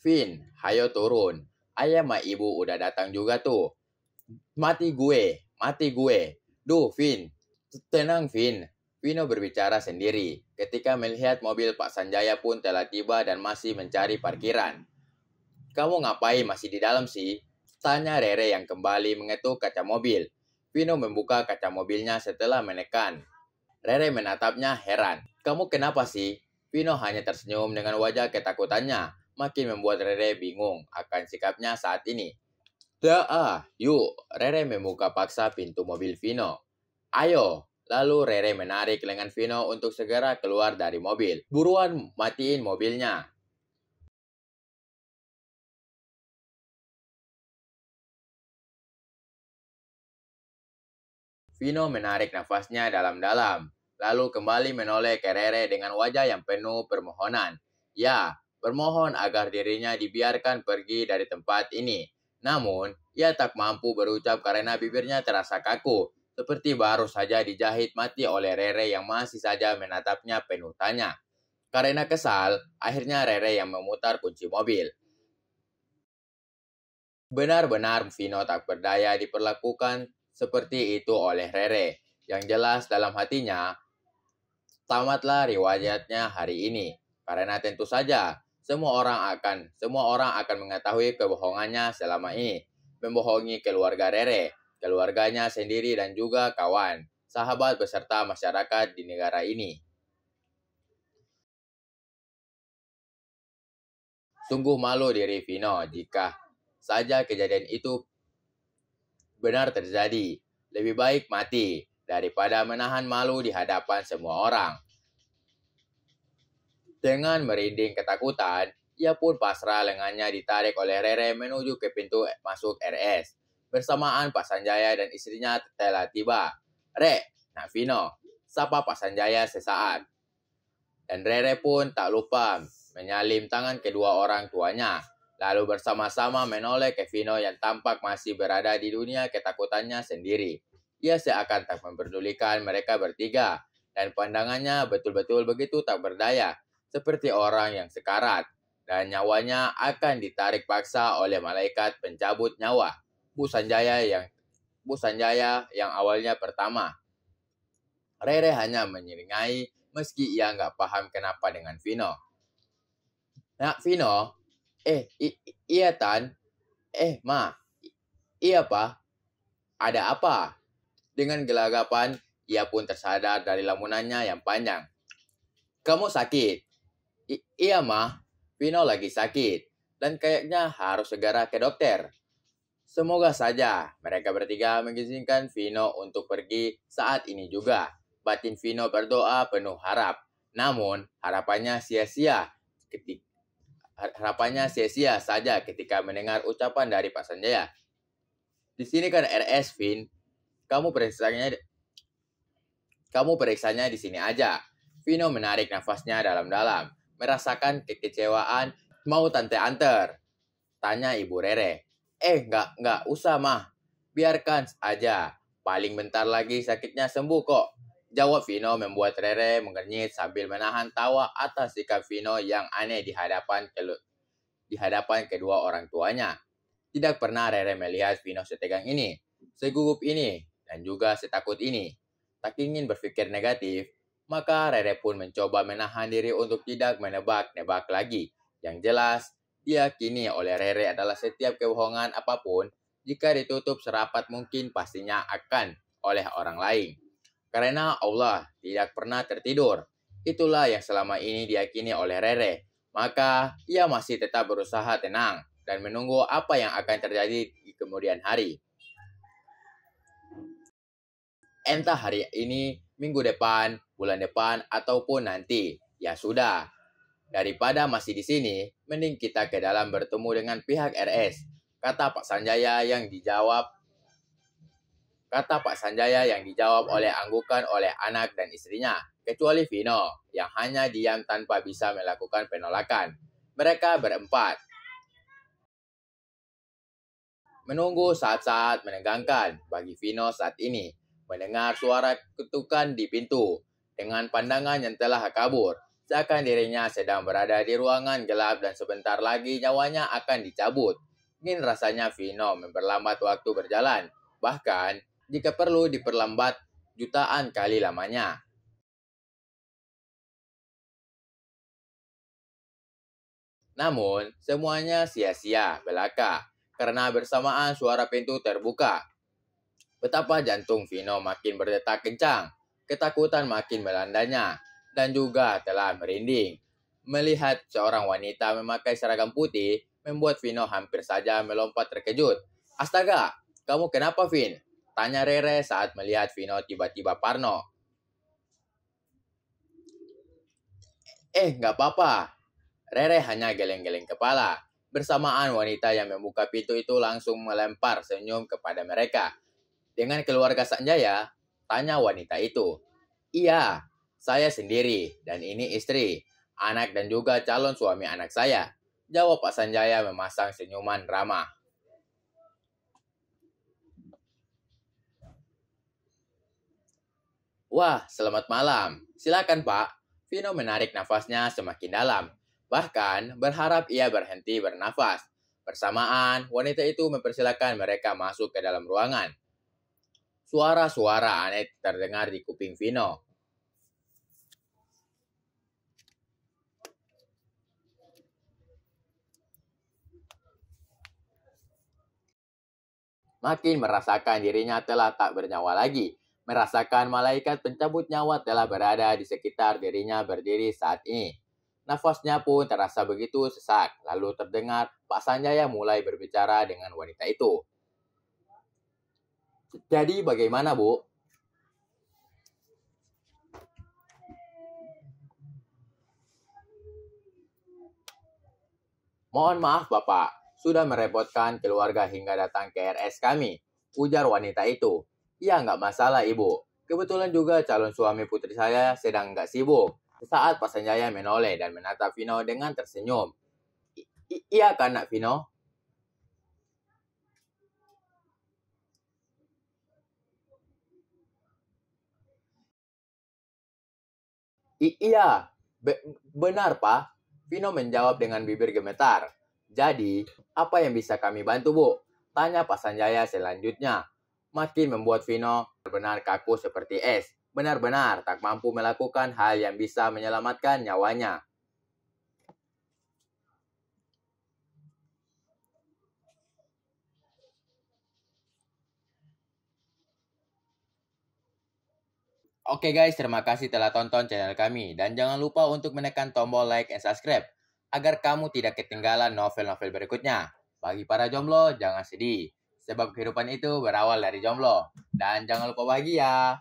Vin, hayo turun. Ayah sama ibu udah datang juga tuh. Mati gue. Duh, Vin. Tenang, Vin. Vino berbicara sendiri ketika melihat mobil Pak Sanjaya pun telah tiba dan masih mencari parkiran. Kamu ngapain masih di dalam sih? Tanya Rere yang kembali mengetuk kaca mobil. Vino membuka kaca mobilnya setelah menekan. Rere menatapnya heran. Kamu kenapa sih? Vino hanya tersenyum dengan wajah ketakutannya. Makin membuat Rere bingung akan sikapnya saat ini. Yuk. Rere membuka paksa pintu mobil Vino. Ayo. Lalu Rere menarik lengan Vino untuk segera keluar dari mobil. Buruan matiin mobilnya. Vino menarik nafasnya dalam-dalam, lalu kembali menoleh ke Rere dengan wajah yang penuh permohonan. Ya, bermohon agar dirinya dibiarkan pergi dari tempat ini. Namun, ia tak mampu berucap karena bibirnya terasa kaku, seperti baru saja dijahit mati oleh Rere yang masih saja menatapnya penuh tanya. Karena kesal, akhirnya Rere yang memutar kunci mobil. Benar-benar Vino tak berdaya diperlakukan seperti itu oleh Rere. Yang jelas dalam hatinya, tamatlah riwayatnya hari ini. Karena tentu saja, semua orang akan mengetahui kebohongannya selama ini. Membohongi keluarga Rere, keluarganya sendiri dan juga kawan, sahabat beserta masyarakat di negara ini. Sungguh malu diri Vino jika saja kejadian itu benar terjadi. Lebih baik mati daripada menahan malu di hadapan semua orang. Dengan merinding ketakutan, ia pun pasrah lengannya ditarik oleh Rere menuju ke pintu masuk RS. Bersamaan Pak Sanjaya dan istrinya telah tiba. Nak Vino, sapa Pak Sanjaya sesaat. Dan Rere pun tak lupa menyalin tangan kedua orang tuanya. Lalu bersama-sama menoleh ke Vino yang tampak masih berada di dunia ketakutannya sendiri. Ia seakan tak memperdulikan mereka bertiga, dan pandangannya betul-betul begitu tak berdaya, seperti orang yang sekarat, dan nyawanya akan ditarik paksa oleh malaikat pencabut nyawa, Bu Sanjaya yang awalnya pertama. Rere hanya menyeringai meski ia nggak paham kenapa dengan Vino. Nak Vino, iya Tan, Ma, iya Pa, ada apa? Dengan gelagapan, ia pun tersadar dari lamunannya yang panjang. Kamu sakit? Iya Ma, Vino lagi sakit, dan kayaknya harus segera ke dokter. Semoga saja mereka bertiga mengizinkan Vino untuk pergi saat ini juga. Batin Vino berdoa penuh harap. Namun, harapannya sia-sia saja ketika mendengar ucapan dari Pak Sanjaya. Di sini kan RS, Vin. Kamu periksanya di sini aja. Vino menarik nafasnya dalam-dalam, merasakan kekecewaan. Mau tante anter? Tanya Ibu Rere. Enggak usah mah. Biarkan aja. Paling bentar lagi sakitnya sembuh kok. Jawab Vino membuat Rere mengernyit sambil menahan tawa atas sikap Vino yang aneh di hadapan kedua orang tuanya. Tidak pernah Rere melihat Vino setegang ini, segugup ini, dan juga setakut ini. Tak ingin berpikir negatif, maka Rere pun mencoba menahan diri untuk tidak menebak-nebak lagi. Yang jelas, diyakini oleh Rere adalah setiap kebohongan apapun, jika ditutup serapat mungkin pastinya akan oleh orang lain. Karena Allah tidak pernah tertidur. Itulah yang selama ini diyakini oleh Rere. Maka ia masih tetap berusaha tenang dan menunggu apa yang akan terjadi di kemudian hari. Entah hari ini, minggu depan, bulan depan, ataupun nanti. Ya sudah, daripada masih di sini, mending kita ke dalam bertemu dengan pihak RS. Kata Pak Sanjaya yang dijawab oleh anggukan oleh anak dan istrinya. Kecuali Vino, yang hanya diam tanpa bisa melakukan penolakan. Mereka berempat menunggu saat-saat menegangkan bagi Vino saat ini. Mendengar suara ketukan di pintu dengan pandangan yang telah kabur. Seakan dirinya sedang berada di ruangan gelap dan sebentar lagi nyawanya akan dicabut. Ingin rasanya Vino memperlambat waktu berjalan, bahkan jika perlu diperlambat jutaan kali lamanya. Namun, semuanya sia-sia belaka, karena bersamaan suara pintu terbuka. Betapa jantung Vino makin berdetak kencang, ketakutan makin melandanya, dan juga telah merinding. Melihat seorang wanita memakai seragam putih, membuat Vino hampir saja melompat terkejut. Astaga, kamu kenapa, Vin? Tanya Rere saat melihat Vino tiba-tiba parno. Nggak apa-apa. Rere hanya geleng-geleng kepala. Bersamaan wanita yang membuka pintu itu langsung melempar senyum kepada mereka. Dengan keluarga Sanjaya, tanya wanita itu. Iya, saya sendiri dan ini istri, anak dan juga calon suami anak saya. Jawab Pak Sanjaya memasang senyuman ramah. Wah, selamat malam. Silakan Pak. Vino menarik nafasnya semakin dalam. Bahkan berharap ia berhenti bernafas. Bersamaan, wanita itu mempersilakan mereka masuk ke dalam ruangan. Suara-suara aneh terdengar di kuping Vino. Makin merasakan dirinya telah tak bernyawa lagi. Merasakan malaikat pencabut nyawa telah berada di sekitar dirinya berdiri saat ini. Nafasnya pun terasa begitu sesak. Lalu terdengar Pak Sanjaya mulai berbicara dengan wanita itu. Jadi bagaimana, Bu? Mohon maaf, Bapak. Sudah merepotkan keluarga hingga datang ke RS kami. Ujar wanita itu. Iya, nggak masalah, Ibu. Kebetulan juga calon suami putri saya sedang nggak sibuk. Saat Pak Sanjaya menoleh dan menatap Vino dengan tersenyum. Iya kan, Nak Vino? Iya, benar, Pak. Vino menjawab dengan bibir gemetar. Jadi, apa yang bisa kami bantu, Bu? Tanya Pak Sanjaya selanjutnya. Makin membuat Vino benar-benar kaku seperti es. Benar-benar tak mampu melakukan hal yang bisa menyelamatkan nyawanya. Oke guys, terima kasih telah tonton channel kami. Dan jangan lupa untuk menekan tombol like and subscribe agar kamu tidak ketinggalan novel-novel berikutnya. Bagi para jomblo, jangan sedih. Sebab kehidupan itu berawal dari jomblo. Dan jangan lupa bahagia.